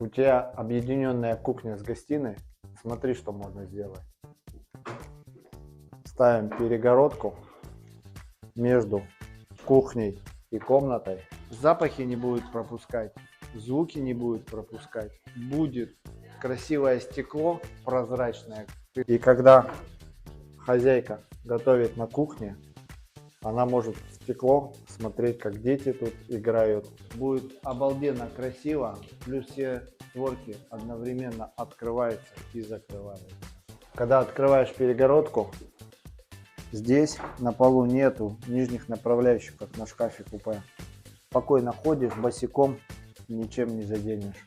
У тебя объединенная кухня с гостиной. Смотри, что можно сделать. Ставим перегородку между кухней и комнатой. Запахи не будет пропускать, звуки не будет пропускать. Будет красивое стекло прозрачное. И когда хозяйка готовит на кухне, она может в стекло смотреть, как дети тут играют. Будет обалденно красиво, плюс все створки одновременно открываются и закрываются. Когда открываешь перегородку, здесь на полу нету нижних направляющих, как на шкафе купе. Спокойно ходишь босиком, ничем не заденешь.